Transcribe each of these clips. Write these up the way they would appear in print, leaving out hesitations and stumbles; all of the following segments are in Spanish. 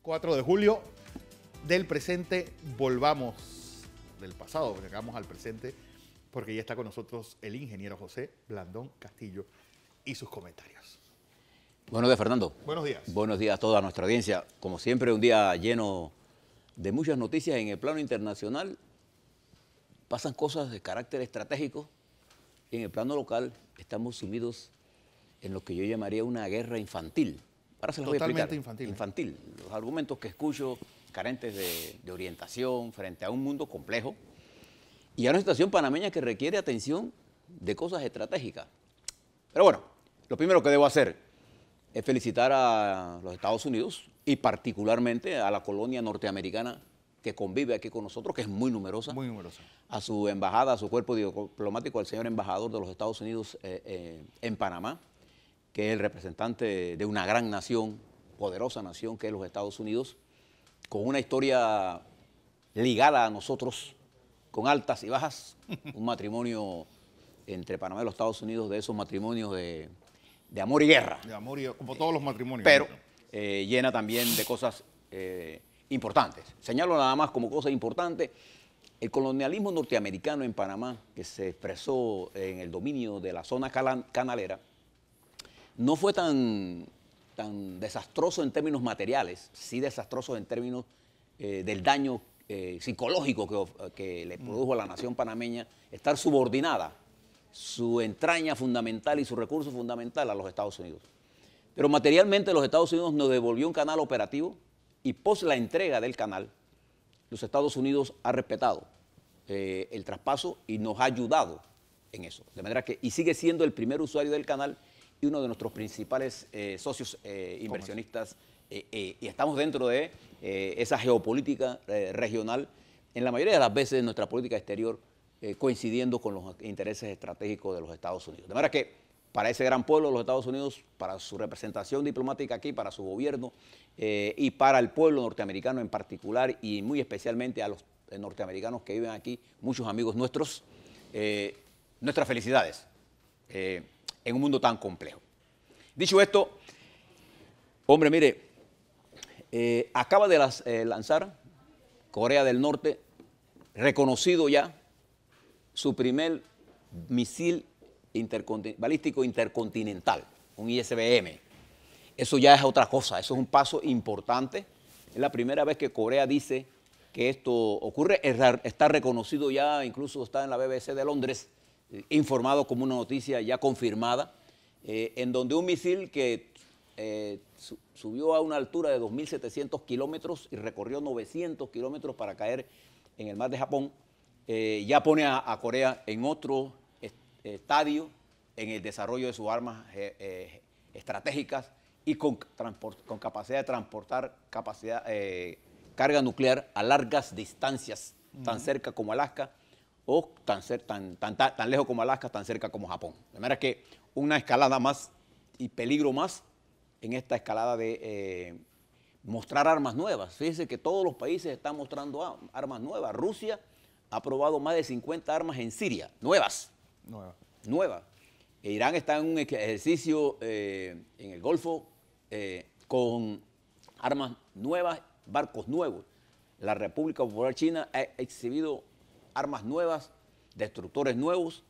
4 de julio del presente, volvamos del pasado, llegamos al presente, porque ya está con nosotros el ingeniero José Blandón Castillo y sus comentarios. Buenos días, Fernando. Buenos días. Buenos días a toda nuestra audiencia. Como siempre, un día lleno de muchas noticias en el plano internacional. Pasan cosas de carácter estratégico y en el plano local estamos sumidos en lo que yo llamaría una guerra infantil. Ahora se las voy a explicar. Totalmente infantil. Infantil. Los argumentos que escucho carentes de orientación frente a un mundo complejo y a una situación panameña que requiere atención de cosas estratégicas. Pero bueno, lo primero que debo hacer es felicitar a los Estados Unidos y particularmente a la colonia norteamericana que convive aquí con nosotros, que es muy numerosa. Muy numerosa. A su embajada, a su cuerpo diplomático, al señor embajador de los Estados Unidos en Panamá, que es el representante de una gran nación, poderosa nación que es los Estados Unidos, con una historia ligada a nosotros, con altas y bajas, un matrimonio entre Panamá y los Estados Unidos, de esos matrimonios de amor y guerra. De amor y como todos los matrimonios. Pero llena también de cosas importantes. Señalo nada más como cosa importante, el colonialismo norteamericano en Panamá, que se expresó en el dominio de la zona canalera, no fue tan desastroso en términos materiales, sí desastroso en términos del daño psicológico que le produjo a la nación panameña estar subordinada, su entraña fundamental y su recurso fundamental a los Estados Unidos. Pero materialmente los Estados Unidos nos devolvió un canal operativo y pos la entrega del canal, los Estados Unidos ha respetado el traspaso y nos ha ayudado en eso. De manera que, y sigue siendo el primer usuario del canal y uno de nuestros principales socios inversionistas, y estamos dentro de esa geopolítica regional, en la mayoría de las veces en nuestra política exterior, coincidiendo con los intereses estratégicos de los Estados Unidos. De manera que para ese gran pueblo de los Estados Unidos, para su representación diplomática aquí, para su gobierno y para el pueblo norteamericano en particular y muy especialmente a los norteamericanos que viven aquí, muchos amigos nuestros, nuestras felicidades en un mundo tan complejo. Dicho esto, hombre, mire, acaba de lanzar Corea del Norte, reconocido ya, su primer misil balístico intercontinental, un ISBM. Eso ya es otra cosa, eso es un paso importante. Es la primera vez que Corea dice que esto ocurre, está reconocido ya, incluso está en la BBC de Londres, informado como una noticia ya confirmada, en donde un misil que subió a una altura de 2.700 kilómetros y recorrió 900 kilómetros para caer en el mar de Japón, ya pone a Corea en otro estadio en el desarrollo de sus armas estratégicas y con capacidad de transportar carga nuclear a largas distancias, tan cerca como Alaska o tan lejos como Alaska, tan cerca como Japón. De manera que una escalada más y peligro más en esta escalada de mostrar armas nuevas. Fíjense que todos los países están mostrando armas nuevas. Rusia ha probado más de 50 armas en Siria, nuevas. Nueva. Irán está en un ejercicio en el Golfo con armas nuevas, barcos nuevos. La República Popular China ha exhibido armas nuevas, destructores nuevos.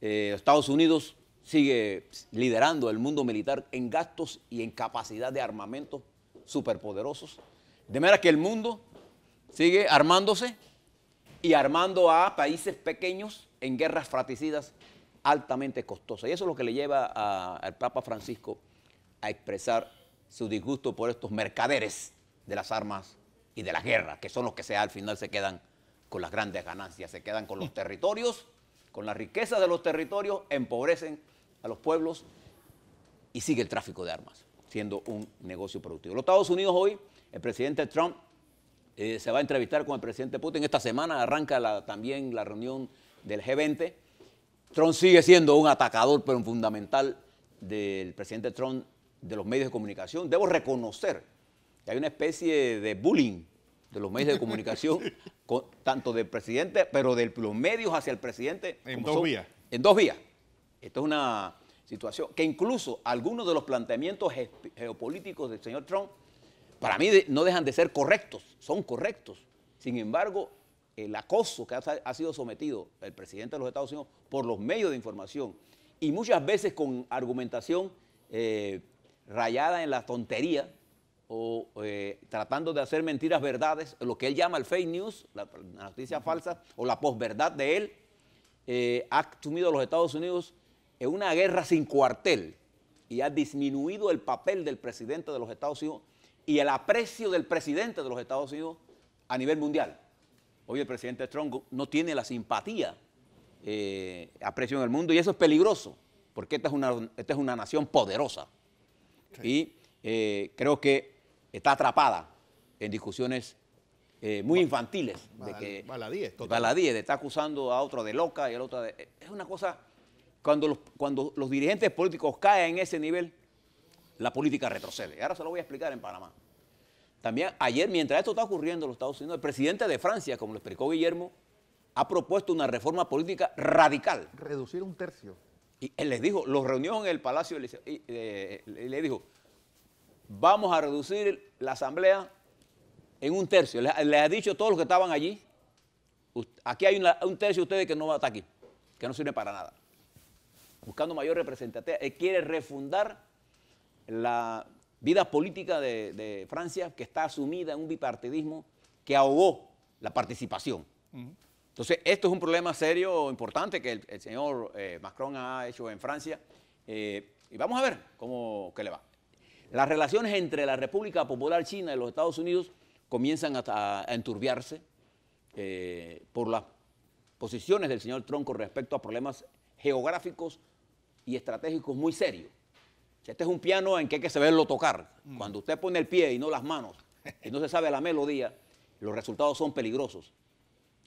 Estados Unidos sigue liderando el mundo militar en gastos y en capacidad de armamentos superpoderosos. De manera que el mundo sigue armándose y armando a países pequeños en guerras fratricidas altamente costosas. Y eso es lo que le lleva al Papa Francisco a expresar su disgusto por estos mercaderes de las armas y de la guerra, que son los que al final se quedan con las grandes ganancias, se quedan con los territorios, con la riqueza de los territorios, empobrecen a los pueblos y sigue el tráfico de armas, siendo un negocio productivo. Los Estados Unidos hoy, el presidente Trump se va a entrevistar con el presidente Putin. Esta semana arranca también la reunión del G20. Trump sigue siendo un atacador, pero fundamental del presidente Trump, de los medios de comunicación. Debo reconocer que hay una especie de bullying de los medios de comunicación, tanto del presidente, pero de los medios hacia el presidente. En dos vías. En dos vías. Esto es una situación que incluso algunos de los planteamientos geopolíticos del señor Trump para mí no dejan de ser correctos, son correctos. Sin embargo, el acoso que ha sido sometido el presidente de los Estados Unidos por los medios de información y muchas veces con argumentación rayada en la tontería o tratando de hacer mentiras verdades, lo que él llama el fake news, la noticia falsa o la posverdad de él, ha sumido a los Estados Unidos en una guerra sin cuartel y ha disminuido el papel del presidente de los Estados Unidos y el aprecio del presidente de los Estados Unidos a nivel mundial. Hoy el presidente Trump no tiene la simpatía, aprecio en el mundo, y eso es peligroso, porque esta es una nación poderosa. Sí. Y creo que está atrapada en discusiones muy infantiles. Baladíes, de estar acusando a otro de loca y al otro de... Es una cosa, cuando los dirigentes políticos caen en ese nivel, la política retrocede. Y ahora se lo voy a explicar en Panamá. También ayer, mientras esto está ocurriendo en los Estados Unidos, el presidente de Francia, como lo explicó Guillermo, ha propuesto una reforma política radical. Reducir un tercio. Y él les dijo, los reunió en el Palacio y le dijo, vamos a reducir la asamblea en un tercio. Le ha dicho a todos los que estaban allí, aquí hay un tercio de ustedes que no va a estar aquí, que no sirve para nada. Buscando mayor representatividad, él quiere refundar la vida política de Francia, que está sumida en un bipartidismo que ahogó la participación. Entonces, esto es un problema serio, importante, que el señor Macron ha hecho en Francia, y vamos a ver qué le va. Las relaciones entre la República Popular China y los Estados Unidos comienzan a enturbiarse por las posiciones del señor Trump con respecto a problemas geográficos y estratégicos muy serios. Este es un piano en que hay que saberlo tocar. Cuando usted pone el pie y no las manos, y no se sabe la melodía, los resultados son peligrosos.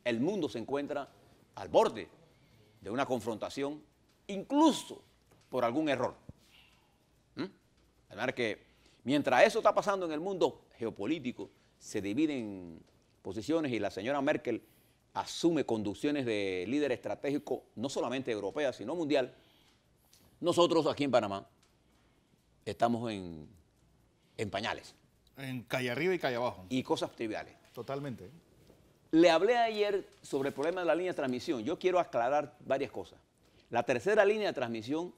El mundo se encuentra al borde de una confrontación, incluso por algún error. De manera que mientras eso está pasando en el mundo geopolítico, se dividen posiciones y la señora Merkel asume conducciones de líder estratégico, no solamente europea, sino mundial. Nosotros aquí en Panamá estamos en pañales. En calle arriba y calle abajo. Y cosas triviales. Totalmente. Le hablé ayer sobre el problema de la línea de transmisión. Yo quiero aclarar varias cosas. La tercera línea de transmisión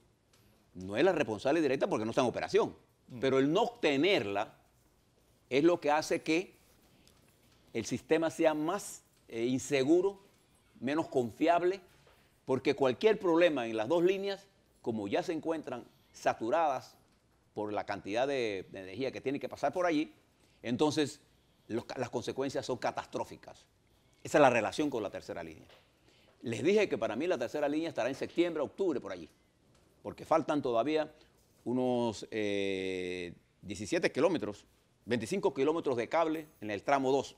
no es la responsable directa porque no está en operación. Pero el no tenerla es lo que hace que el sistema sea más inseguro, menos confiable, porque cualquier problema en las dos líneas, como ya se encuentran saturadas por la cantidad de energía que tiene que pasar por allí, entonces las consecuencias son catastróficas. Esa es la relación con la tercera línea. Les dije que para mí la tercera línea estará en septiembre, octubre, por allí, porque faltan todavía unos 17 kilómetros, 25 kilómetros de cable en el tramo 2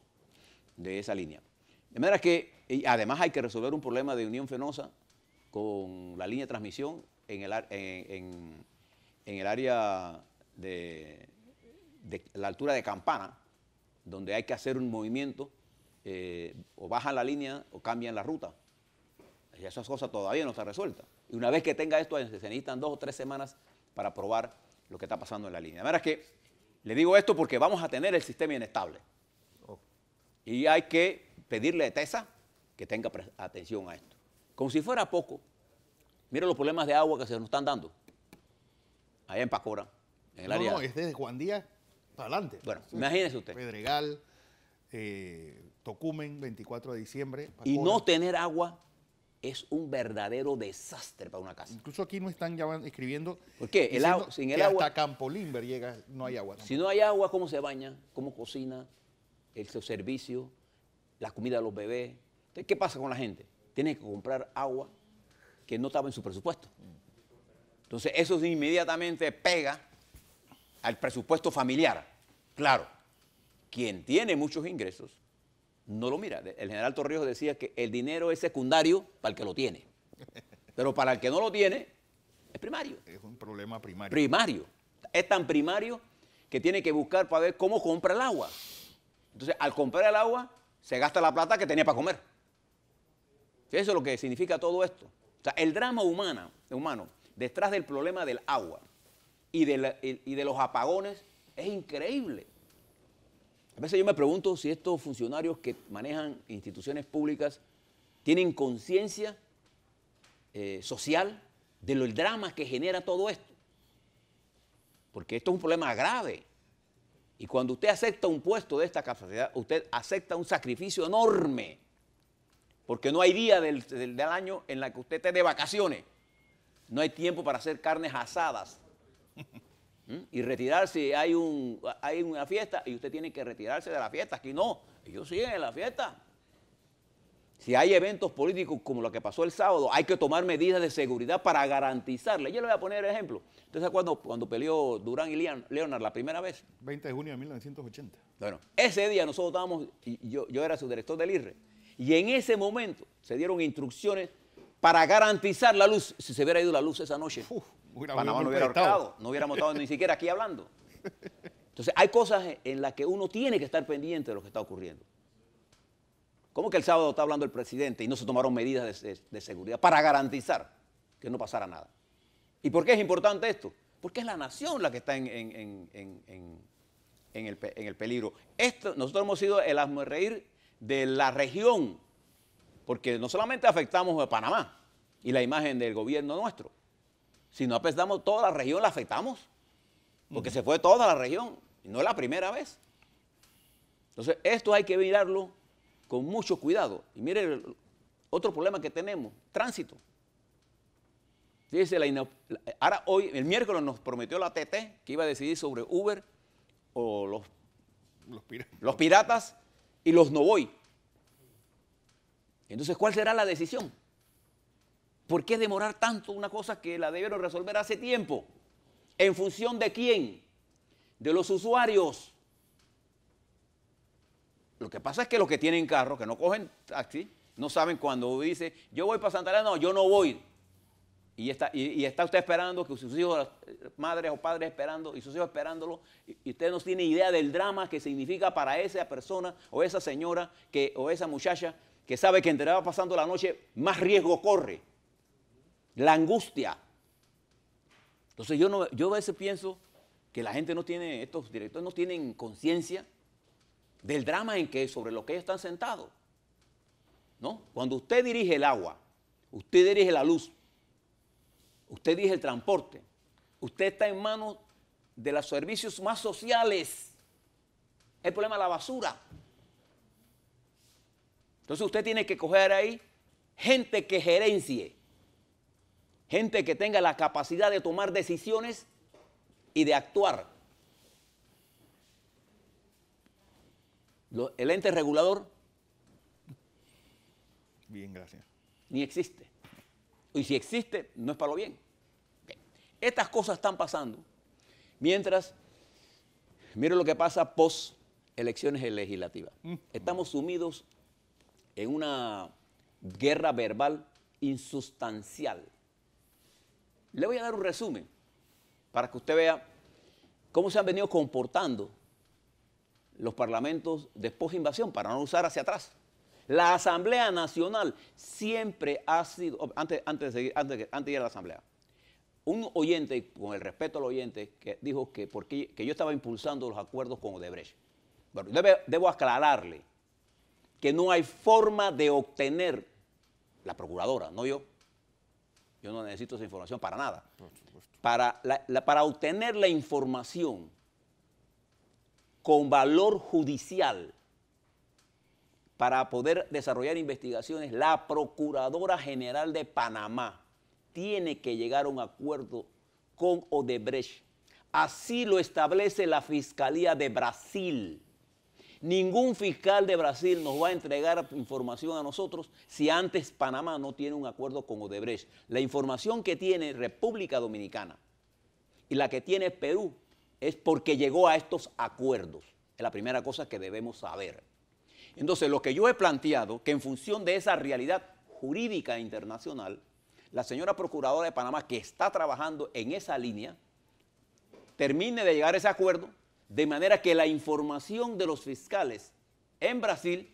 de esa línea. De manera que, además hay que resolver un problema de unión fenosa con la línea de transmisión en el área de la altura de Campana, donde hay que hacer un movimiento, o bajan la línea o cambian la ruta. Y esas cosas todavía no están resueltas. Y una vez que tenga esto, se necesitan 2 o 3 semanas para probar lo que está pasando en la línea. De manera que le digo esto porque vamos a tener el sistema inestable. Y hay que pedirle a TESA que tenga atención a esto. Como si fuera poco, mire los problemas de agua que se nos están dando allá en Pacora, en el área. No, es desde Juan Díaz para adelante. Bueno, imagínese usted. Pedregal, Tocumen, 24 de diciembre. Pacora. Y no tener agua es un verdadero desastre para una casa. Incluso aquí no están ya escribiendo. ¿Por qué? El agua, sin el agua, hasta Campo Limber llega, no hay agua. Si no hay agua, ¿cómo se baña? ¿Cómo cocina? El servicio, la comida de los bebés. Entonces, ¿qué pasa con la gente? Tiene que comprar agua que no estaba en su presupuesto. Entonces, eso inmediatamente pega al presupuesto familiar. Claro, quien tiene muchos ingresos no lo mira. El general Torrijos decía que el dinero es secundario para el que lo tiene, pero para el que no lo tiene es primario. Es un problema primario. Primario. Es tan primario que tiene que buscar para ver cómo compra el agua. Entonces, al comprar el agua, se gasta la plata que tenía para comer. Eso es lo que significa todo esto. O sea, el drama humano detrás del problema del agua y de los apagones es increíble. A veces yo me pregunto si estos funcionarios que manejan instituciones públicas tienen conciencia social del drama que genera todo esto. Porque esto es un problema grave. Y cuando usted acepta un puesto de esta capacidad, usted acepta un sacrificio enorme. Porque no hay día del año en la que usted esté de vacaciones. No hay tiempo para hacer carnes asadas. Y retirarse, hay una fiesta y usted tiene que retirarse de la fiesta. Aquí no, ellos siguen en la fiesta. Si hay eventos políticos como lo que pasó el sábado, hay que tomar medidas de seguridad para garantizarle. Yo le voy a poner el ejemplo. Entonces, cuando peleó Durán y Leonard la primera vez. 20 de junio de 1980. Bueno, ese día nosotros estábamos, yo era su director del IRRE, y en ese momento se dieron instrucciones para garantizar la luz. Si se hubiera ido la luz esa noche, Panamá no hubiera ahorcado, no hubiéramos estado ni siquiera aquí hablando. Entonces, hay cosas en las que uno tiene que estar pendiente de lo que está ocurriendo. ¿Cómo que el sábado está hablando el presidente y no se tomaron medidas de seguridad para garantizar que no pasara nada? ¿Y por qué es importante esto? Porque es la nación la que está en el peligro. Nosotros hemos sido el hazmerreír de la región, porque no solamente afectamos a Panamá y la imagen del gobierno nuestro, sino afectamos toda la región, la afectamos, porque se fue toda la región, y no es la primera vez. Entonces, esto hay que mirarlo con mucho cuidado. Y mire, otro problema que tenemos, tránsito. Fíjese, ahora hoy, el miércoles nos prometió la TT que iba a decidir sobre Uber o los piratas y los no voy. Entonces, ¿cuál será la decisión? ¿Por qué demorar tanto una cosa que la debieron resolver hace tiempo? ¿En función de quién? De los usuarios. Lo que pasa es que los que tienen carro, que no cogen taxi, no saben cuando dice, yo voy para Santa Elena, no, yo no voy. Y está usted esperando, que sus hijos, madres o padres esperando, y sus hijos esperándolo, y usted no tiene idea del drama que significa para esa persona, o esa señora, o esa muchacha, que sabe que entre va pasando la noche, más riesgo corre. La angustia. Entonces yo a veces pienso que la gente no tiene, estos directores no tienen conciencia del drama sobre lo que ellos están sentados. ¿No? Cuando usted dirige el agua, usted dirige la luz, usted dirige el transporte, usted está en manos de los servicios más sociales. El problema es la basura. Entonces usted tiene que coger ahí gente que gerencie, gente que tenga la capacidad de tomar decisiones y de actuar. El ente regulador. Bien, gracias. Ni existe. Y si existe, no es para lo bien. Okay. Estas cosas están pasando mientras, mire lo que pasa post elecciones legislativas. Estamos sumidos en una guerra verbal insustancial. Le voy a dar un resumen para que usted vea cómo se han venido comportando los parlamentos después de invasión, para no usar hacia atrás. La Asamblea Nacional siempre ha sido, antes de ir a la Asamblea, un oyente, con el respeto al oyente, que dijo que yo estaba impulsando los acuerdos con Odebrecht. Bueno, debo aclararle que no hay forma de obtener, la procuradora, no yo no necesito esa información para nada, para obtener la información con valor judicial, para poder desarrollar investigaciones, la Procuradora General de Panamá tiene que llegar a un acuerdo con Odebrecht. Así lo establece la Fiscalía de Brasil. Ningún fiscal de Brasil nos va a entregar información a nosotros si antes Panamá no tiene un acuerdo con Odebrecht. La información que tiene República Dominicana y la que tiene Perú es porque llegó a estos acuerdos. Es la primera cosa que debemos saber. Entonces, lo que yo he planteado, que en función de esa realidad jurídica internacional, la señora Procuradora de Panamá, que está trabajando en esa línea, termine de llegar a ese acuerdo, de manera que la información de los fiscales en Brasil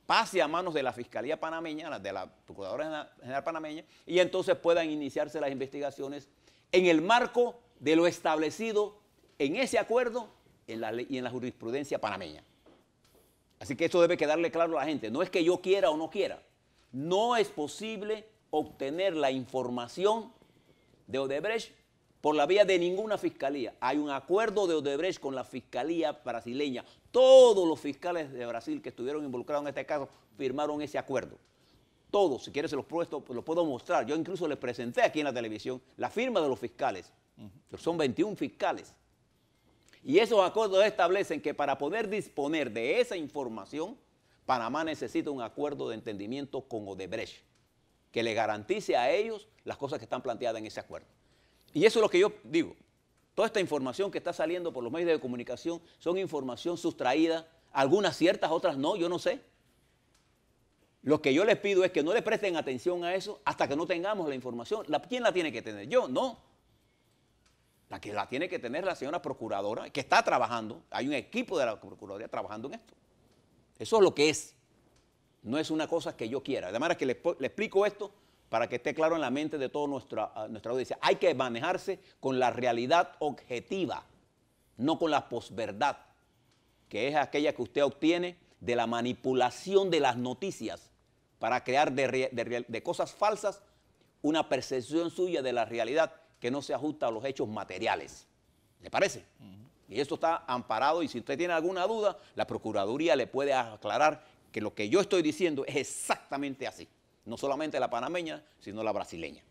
pase a manos de la Fiscalía panameña, de la Procuradora General panameña, y entonces puedan iniciarse las investigaciones en el marco de lo establecido en ese acuerdo y en la jurisprudencia panameña. Así que eso debe quedarle claro a la gente. No es que yo quiera o no quiera. No es posible obtener la información de Odebrecht por la vía de ninguna fiscalía. Hay un acuerdo de Odebrecht con la fiscalía brasileña. Todos los fiscales de Brasil que estuvieron involucrados en este caso firmaron ese acuerdo. Todos, si quieres se los puedo mostrar. Yo incluso les presenté aquí en la televisión la firma de los fiscales. Son 21 fiscales. Y esos acuerdos establecen que para poder disponer de esa información, Panamá necesita un acuerdo de entendimiento con Odebrecht que le garantice a ellos las cosas que están planteadas en ese acuerdo. Y eso es lo que yo digo. Toda esta información que está saliendo por los medios de comunicación son información sustraída, algunas ciertas, otras no, yo no sé. Lo que yo les pido es que no le presten atención a eso hasta que no tengamos la información. ¿Quién la tiene que tener? Yo, no. La que la tiene que tener la señora procuradora, que está trabajando. Hay un equipo de la Procuraduría trabajando en esto. Eso es lo que es. No es una cosa que yo quiera. De manera que le explico esto para que esté claro en la mente de toda nuestra audiencia. Hay que manejarse con la realidad objetiva, no con la posverdad, que es aquella que usted obtiene de la manipulación de las noticias para crear de cosas falsas una percepción suya de la realidad que no se ajusta a los hechos materiales. ¿Le parece? Y esto está amparado y si usted tiene alguna duda, la Procuraduría le puede aclarar que lo que yo estoy diciendo es exactamente así. No solamente la panameña, sino la brasileña.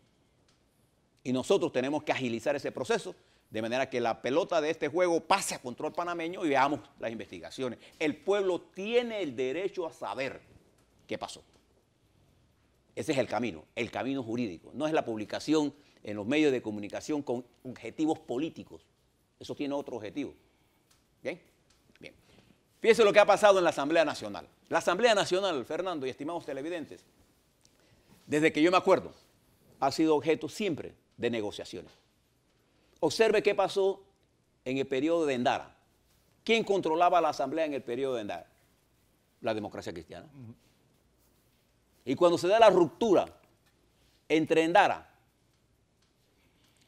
Y nosotros tenemos que agilizar ese proceso de manera que la pelota de este juego pase a control panameño y veamos las investigaciones. El pueblo tiene el derecho a saber qué pasó. Ese es el camino jurídico. No es la publicación en los medios de comunicación con objetivos políticos. Eso tiene otro objetivo. ¿Bien? Bien. Fíjense lo que ha pasado en la Asamblea Nacional. La Asamblea Nacional, Fernando y estimados televidentes, desde que yo me acuerdo, ha sido objeto siempre de negociaciones. Observe qué pasó en el periodo de Endara. ¿Quién controlaba la Asamblea en el periodo de Endara? La Democracia Cristiana. Y cuando se da la ruptura entre Endara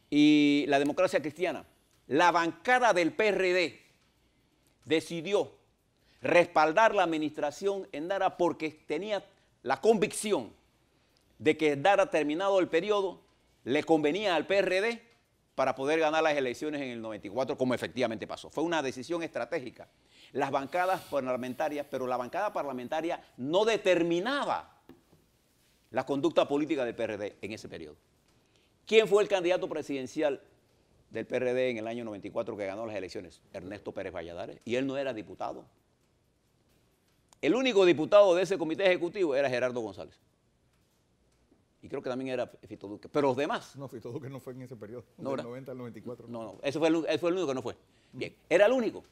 y la Democracia Cristiana, la bancada del PRD decidió respaldar la administración Endara porque tenía la convicción de que Endara, terminado el periodo, le convenía al PRD para poder ganar las elecciones en el 94, como efectivamente pasó. Fue una decisión estratégica. Las bancadas parlamentarias, pero la bancada parlamentaria no determinaba la conducta política del PRD en ese periodo. ¿Quién fue el candidato presidencial del PRD en el año 94 que ganó las elecciones? Ernesto Pérez Valladares, y él no era diputado. El único diputado de ese comité ejecutivo era Gerardo González. Y creo que también era Fito Duque. Pero los demás. No, Fito Duque no fue en ese periodo, no, del 90 al 94. No, ese fue el único que no fue. Bien, era el único.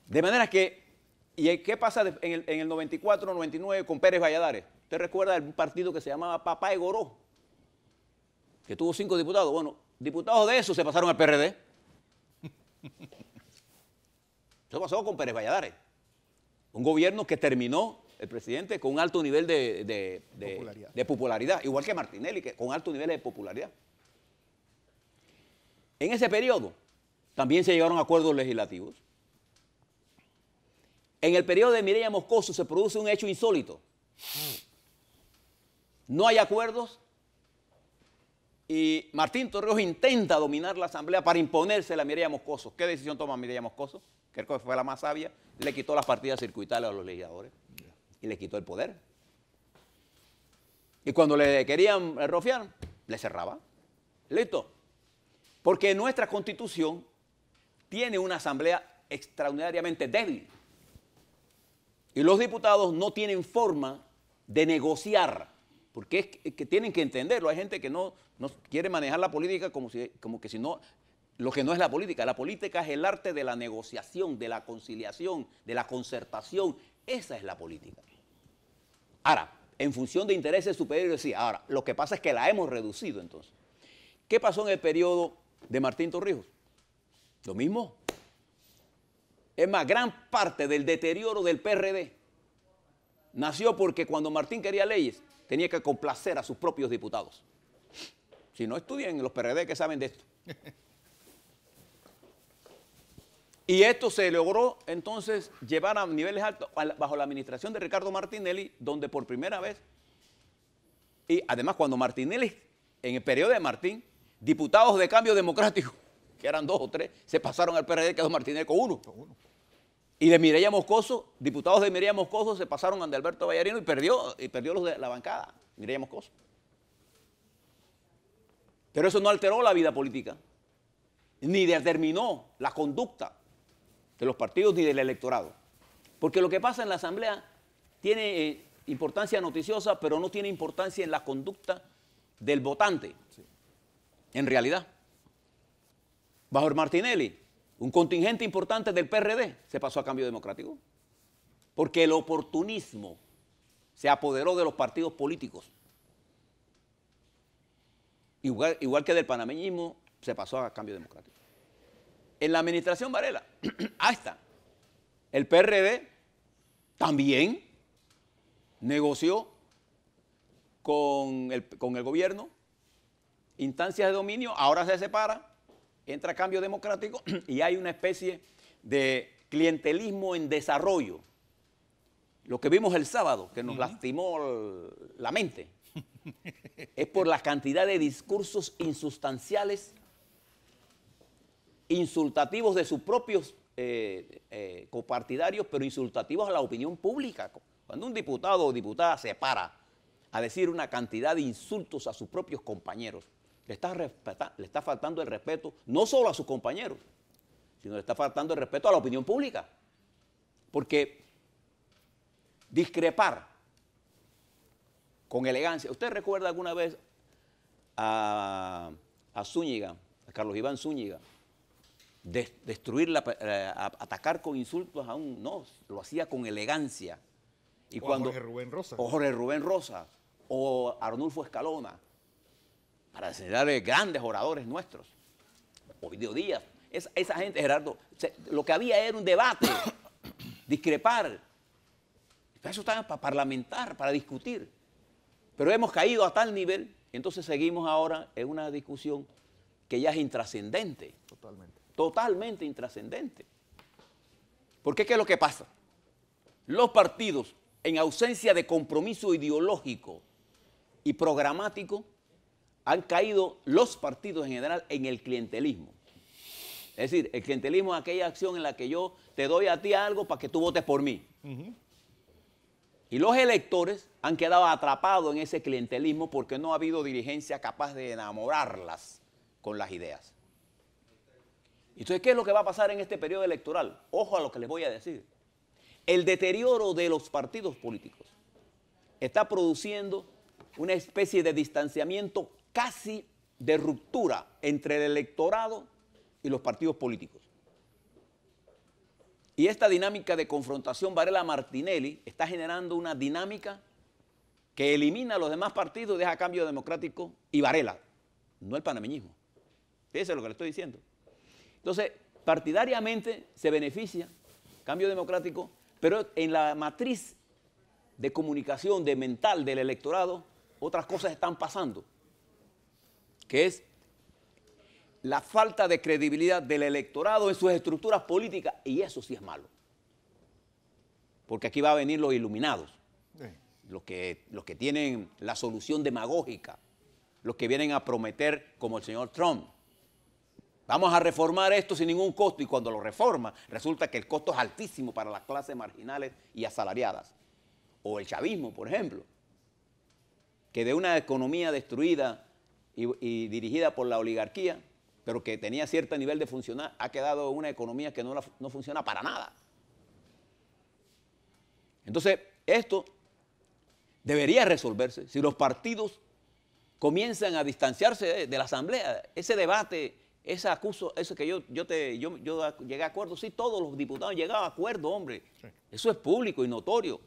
De manera que, ¿y qué pasa en el 94, 99 con Pérez Valladares? ¿Usted recuerda un partido que se llamaba Papá de Goró? Que tuvo 5 diputados. Bueno, diputados de esos se pasaron al PRD. Eso pasó con Pérez Valladares. Un gobierno que terminó, el presidente, con un alto nivel de popularidad, igual que Martinelli, con alto nivel de popularidad. En ese periodo también se llegaron a acuerdos legislativos. En el periodo de Mireya Moscoso se produce un hecho insólito. No hay acuerdos y Martín Torrijos intenta dominar la Asamblea para imponerse a Mireya Moscoso. ¿Qué decisión toma Mireya Moscoso? Creo que fue la más sabia. Le quitó las partidas circuitales a los legisladores y le quitó el poder. Y cuando le querían rofiar, le cerraba. ¿Listo? Porque nuestra Constitución tiene una Asamblea extraordinariamente débil. Y los diputados no tienen forma de negociar, porque es que tienen que entenderlo. Hay gente que no quiere manejar la política como que si no, lo que no es la política. La política es el arte de la negociación, de la conciliación, de la concertación. Esa es la política. Ahora, en función de intereses superiores, sí. Ahora, lo que pasa es que la hemos reducido entonces. ¿Qué pasó en el periodo de Martín Torrijos? Lo mismo. Es más, gran parte del deterioro del PRD nació porque cuando Martín quería leyes, tenía que complacer a sus propios diputados. Si no, estudian los PRD que saben de esto. Y esto se logró entonces llevar a niveles altos bajo la administración de Ricardo Martinelli, donde por primera vez, y además cuando Martinelli, en el periodo de Martín, diputados de Cambio Democrático, que eran 2 o 3, se pasaron al PRD, quedó Martinelli con uno. Y de Mireya Moscoso, diputados de Mireya Moscoso se pasaron ante Alberto Vallarino y perdió los de la bancada, Mireya Moscoso. Pero eso no alteró la vida política, ni determinó la conducta de los partidos ni del electorado. Porque lo que pasa en la Asamblea tiene importancia noticiosa, pero no tiene importancia en la conducta del votante. Sí. En realidad, bajo el Martinelli, un contingente importante del PRD se pasó a Cambio Democrático. Porque el oportunismo se apoderó de los partidos políticos. Igual que del panameñismo se pasó a Cambio Democrático. En la administración Varela, ahí está. El PRD también negoció con el gobierno instancias de dominio, ahora se separa, entra Cambio Democrático y hay una especie de clientelismo en desarrollo. Lo que vimos el sábado, que nos lastimó la mente, es por la cantidad de discursos insustanciales, insultativos de sus propios copartidarios, pero insultativos a la opinión pública. Cuando un diputado o diputada se para a decir una cantidad de insultos a sus propios compañeros, le está faltando el respeto no solo a sus compañeros, sino le está faltando el respeto a la opinión pública. Porque discrepar con elegancia. ¿Usted recuerda alguna vez a Zúñiga, a Carlos Iván Zúñiga, atacar con insultos a un... No, lo hacía con elegancia. Y o Jorge Rubén Rosa. O Jorge Rubén Rosa, o Arnulfo Escalona, para señalar grandes oradores nuestros. Ovidio Díaz. Esa gente, Gerardo, lo que había era un debate, discrepar. Eso estaba para parlamentar, para discutir. Pero hemos caído a tal nivel, entonces seguimos ahora en una discusión que ya es intrascendente. Totalmente. Totalmente intrascendente. Porque ¿qué es lo que pasa? Los partidos, en ausencia de compromiso ideológico y programático, han caído los partidos en general en el clientelismo. Es decir, el clientelismo es aquella acción en la que yo te doy a ti algo para que tú votes por mí. Y los electores han quedado atrapados en ese clientelismo porque no ha habido dirigencia capaz de enamorarlas con las ideas. Entonces, ¿qué es lo que va a pasar en este periodo electoral? Ojo a lo que les voy a decir. El deterioro de los partidos políticos está produciendo una especie de distanciamiento casi de ruptura entre el electorado y los partidos políticos. Y esta dinámica de confrontación Varela-Martinelli está generando una dinámica que elimina a los demás partidos, deja Cambio Democrático y Varela, no el panameñismo. Fíjense lo que le estoy diciendo. Entonces, partidariamente se beneficia Cambio Democrático, pero en la matriz de comunicación, de mental del electorado, otras cosas están pasando, que es la falta de credibilidad del electorado en sus estructuras políticas, y eso sí es malo. Porque aquí va a venir los iluminados, los que tienen la solución demagógica, los que vienen a prometer como el señor Trump. Vamos a reformar esto sin ningún costo, y cuando lo reforma resulta que el costo es altísimo para las clases marginales y asalariadas. O el chavismo, por ejemplo, que de una economía destruida y dirigida por la oligarquía, pero que tenía cierto nivel de funcionar, ha quedado una economía que no funciona para nada. Entonces, esto debería resolverse si los partidos comienzan a distanciarse de la Asamblea. Ese debate, ese que yo llegué a acuerdo, sí, todos los diputados llegaban a acuerdo, hombre. Sí. Eso es público y notorio.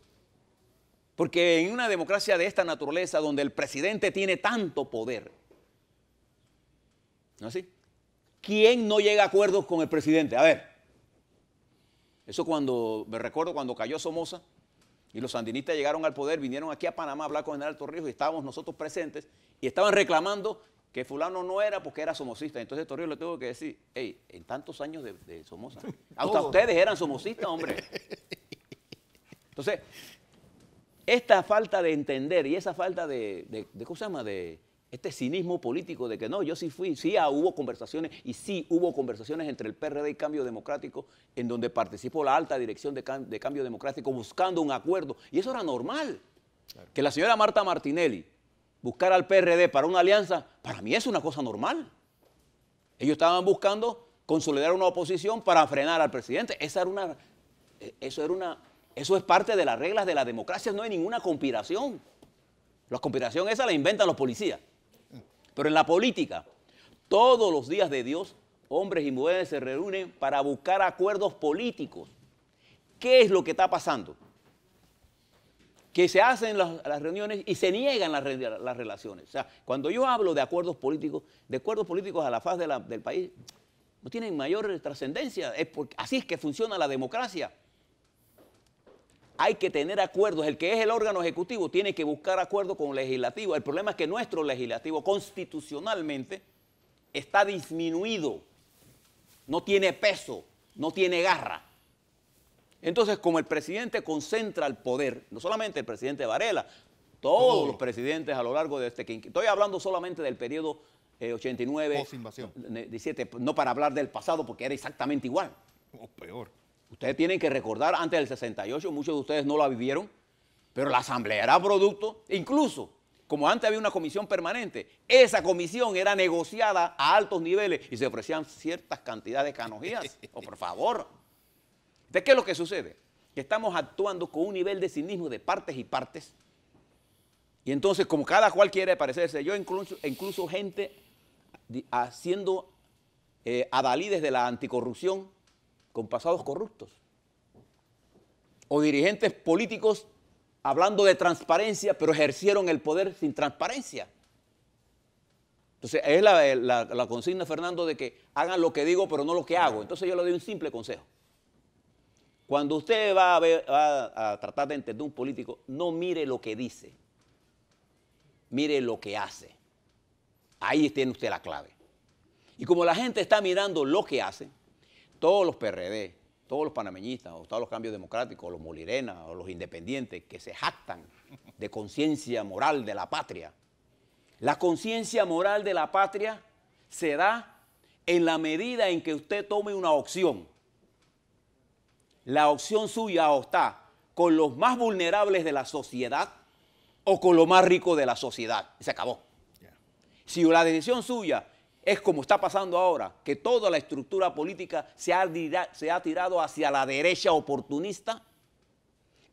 Porque en una democracia de esta naturaleza, donde el presidente tiene tanto poder, ¿no es así? ¿Quién no llega a acuerdos con el presidente? A ver, eso me recuerdo cuando cayó Somoza y los sandinistas llegaron al poder, vinieron aquí a Panamá a hablar con el general Torrijos y estábamos nosotros presentes y estaban reclamando que fulano no era porque era somocista. Entonces Torrijos le tuvo que decir, hey, en tantos años de Somoza, hasta ustedes eran somocistas, hombre. Entonces, esta falta de entender y esa falta ¿cómo se llama? De este cinismo político de que no, yo sí fui, sí hubo conversaciones y sí hubo conversaciones entre el PRD y Cambio Democrático en donde participó la alta dirección de Cambio Democrático buscando un acuerdo y eso era normal. Claro. Que la señora Marta Martinelli buscara al PRD para una alianza, para mí es una cosa normal. Ellos estaban buscando consolidar una oposición para frenar al presidente. Eso es parte de las reglas de la democracia, no hay ninguna conspiración. La conspiración esa la inventan los policías. Pero en la política, todos los días de Dios, hombres y mujeres se reúnen para buscar acuerdos políticos. ¿Qué es lo que está pasando? Que se hacen las reuniones y se niegan las relaciones. O sea, cuando yo hablo de acuerdos políticos a la faz del país, no tienen mayor trascendencia. Así es que funciona la democracia. Hay que tener acuerdos. El que es el órgano ejecutivo tiene que buscar acuerdos con el legislativo. El problema es que nuestro legislativo constitucionalmente está disminuido. No tiene peso, no tiene garra. Entonces, como el presidente concentra el poder, no solamente el presidente Varela, todos los presidentes a lo largo de este quinquenio. Estoy hablando solamente del periodo 89, post-invasión. 17, no para hablar del pasado porque era exactamente igual. O peor. Ustedes tienen que recordar, antes del 68, muchos de ustedes no la vivieron, pero la asamblea era producto, incluso, como antes había una comisión permanente, esa comisión era negociada a altos niveles y se ofrecían ciertas cantidades de canonjías. Por favor. ¿De qué es lo que sucede? Que estamos actuando con un nivel de cinismo de partes y partes, y entonces, como cada cual quiere parecerse, yo incluso gente haciendo adalides de la anticorrupción, con pasados corruptos, o dirigentes políticos hablando de transparencia, pero ejercieron el poder sin transparencia. Entonces, es la consigna, Fernando, de que hagan lo que digo, pero no lo que hago. Entonces, yo le doy un simple consejo. Cuando usted va a tratar de entender un político, no mire lo que dice, mire lo que hace. Ahí tiene usted la clave. Y como la gente está mirando lo que hace, todos los PRD, todos los panameñistas, o todos los cambios democráticos, los Molirena, o los independientes, que se jactan de conciencia moral de la patria. La conciencia moral de la patria se da en la medida en que usted tome una opción. La opción suya o está con los más vulnerables de la sociedad o con lo más rico de la sociedad. Se acabó. Si la decisión suya es como está pasando ahora, que toda la estructura política se ha tirado hacia la derecha oportunista,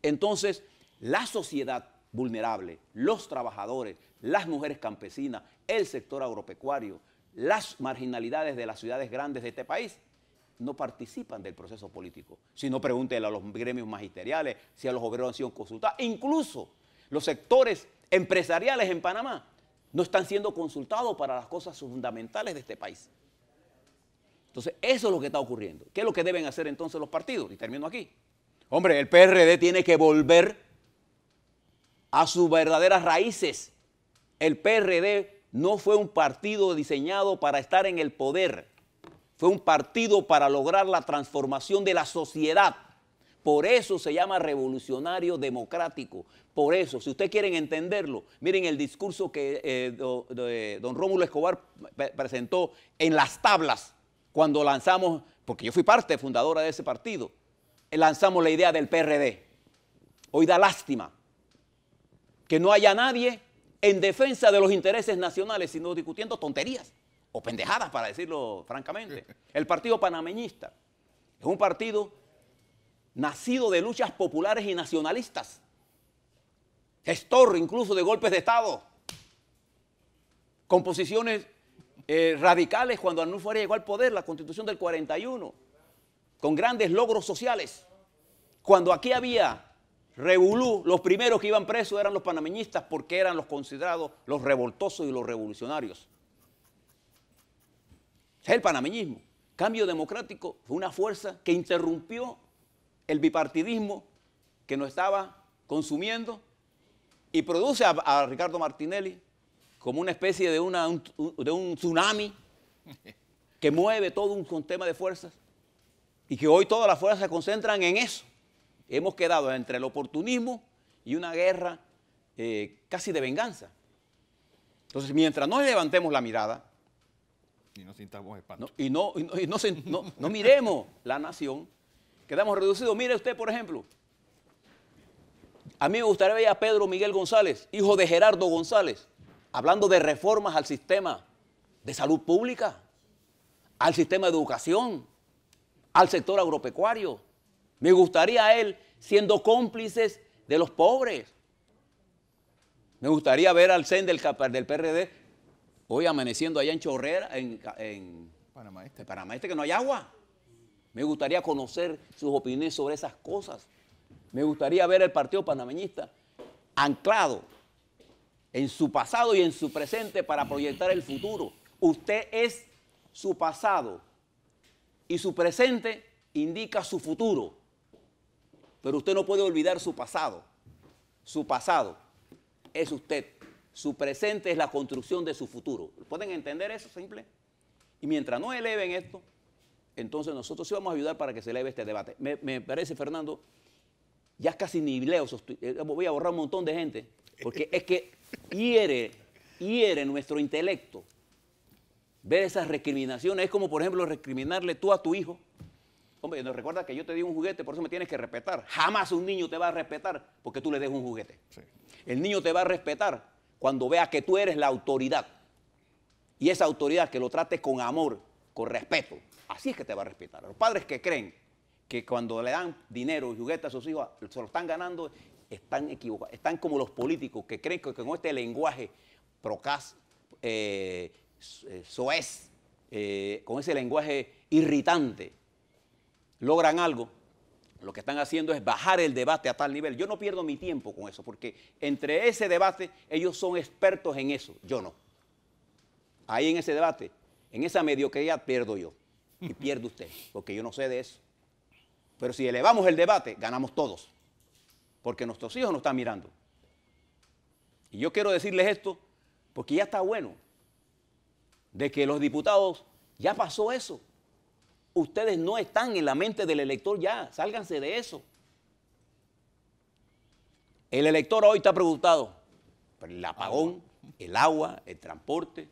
entonces la sociedad vulnerable, los trabajadores, las mujeres campesinas, el sector agropecuario, las marginalidades de las ciudades grandes de este país, no participan del proceso político. Si no, pregúntele a los gremios magisteriales, si a los obreros han sido consultados. Incluso los sectores empresariales en Panamá no están siendo consultados para las cosas fundamentales de este país. Entonces, eso es lo que está ocurriendo. ¿Qué es lo que deben hacer entonces los partidos? Y termino aquí. Hombre, el PRD tiene que volver a sus verdaderas raíces. El PRD no fue un partido diseñado para estar en el poder. Fue un partido para lograr la transformación de la sociedad. Por eso se llama revolucionario democrático. Por eso, si ustedes quieren entenderlo, miren el discurso que don Rómulo Escobar presentó en las tablas cuando lanzamos, porque yo fui parte fundadora de ese partido, lanzamos la idea del PRD. Hoy da lástima que no haya nadie en defensa de los intereses nacionales, sino discutiendo tonterías o pendejadas, para decirlo francamente. El partido panameñista es un partido nacido de luchas populares y nacionalistas, gestor incluso de golpes de Estado, con posiciones radicales cuando Arnulfo Arias llegó al poder, la Constitución del 41, con grandes logros sociales. Cuando aquí había revolú, los primeros que iban presos eran los panameñistas porque eran los considerados los revoltosos y los revolucionarios. Es el panameñismo. Cambio Democrático fue una fuerza que interrumpió el bipartidismo que nos estaba consumiendo y produce a Ricardo Martinelli como una especie de un tsunami que mueve todo un sistema de fuerzas y que hoy todas las fuerzas se concentran en eso. Hemos quedado entre el oportunismo y una guerra casi de venganza. Entonces, mientras no levantemos la mirada y no sintamos espanto. No miremos la nación, quedamos reducidos. Mire usted, por ejemplo, a mí me gustaría ver a Pedro Miguel González, hijo de Gerardo González, hablando de reformas al sistema de salud pública, al sistema de educación, al sector agropecuario. Me gustaría a él siendo cómplices de los pobres. Me gustaría ver al CEN del PRD hoy amaneciendo allá en Chorrera, en Panamá Este. Panamá Este, que no hay agua. Me gustaría conocer sus opiniones sobre esas cosas. Me gustaría ver el Partido Panameñista anclado en su pasado y en su presente para proyectar el futuro. Usted es su pasado y su presente indica su futuro. Pero usted no puede olvidar su pasado. Su pasado es usted. Su presente es la construcción de su futuro. ¿Pueden entender eso simple? Y mientras no eleven esto, entonces nosotros sí vamos a ayudar para que se eleve este debate. Me parece, Fernando, ya casi ni leo, voy a borrar un montón de gente, porque es que hiere nuestro intelecto ver esas recriminaciones. Es como, por ejemplo, recriminarle tú a tu hijo. Hombre, no recuerda que yo te di un juguete, por eso me tienes que respetar. Jamás un niño te va a respetar porque tú le des un juguete. Sí. El niño te va a respetar cuando vea que tú eres la autoridad. Y esa autoridad que lo trate con amor, con respeto. Así es que te va a respetar. Los padres que creen que cuando le dan dinero y juguetes a sus hijos se lo están ganando, están equivocados. Están como los políticos que creen que con este lenguaje procaz, soez, con ese lenguaje irritante, logran algo. Lo que están haciendo es bajar el debate a tal nivel. Yo no pierdo mi tiempo con eso, porque entre ese debate ellos son expertos en eso, yo no. Ahí en ese debate, en esa mediocridad pierdo yo y pierde usted, porque yo no sé de eso. Pero si elevamos el debate, ganamos todos, porque nuestros hijos nos están mirando. Y yo quiero decirles esto, porque ya está bueno, de que los diputados, ya pasó eso. Ustedes no están en la mente del elector ya, sálganse de eso. El elector hoy está preocupado por el apagón, el agua, el transporte.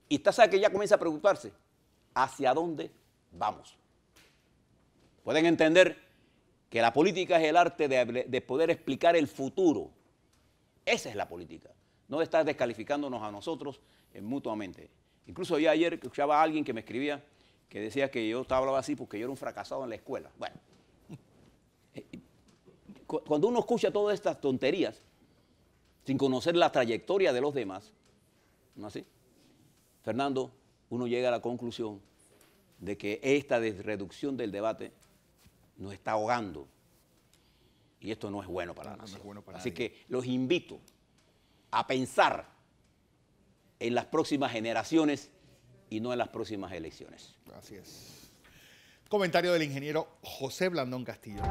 Y usted sabe que ya comienza a preocuparse, ¿hacia dónde vamos? Pueden entender que la política es el arte de poder explicar el futuro. Esa es la política, no de estar descalificándonos a nosotros mutuamente. Incluso yo ayer escuchaba a alguien que me escribía que decía que yo hablaba así porque yo era un fracasado en la escuela. Bueno, cuando uno escucha todas estas tonterías, sin conocer la trayectoria de los demás, ¿no así? Fernando, uno llega a la conclusión de que esta reducción del debate nos está ahogando. Y esto no es bueno para la nación. No es bueno para nadie. Así que los invito a pensar en las próximas generaciones y no en las próximas elecciones. Así es. Comentario del ingeniero José Blandón Castillo.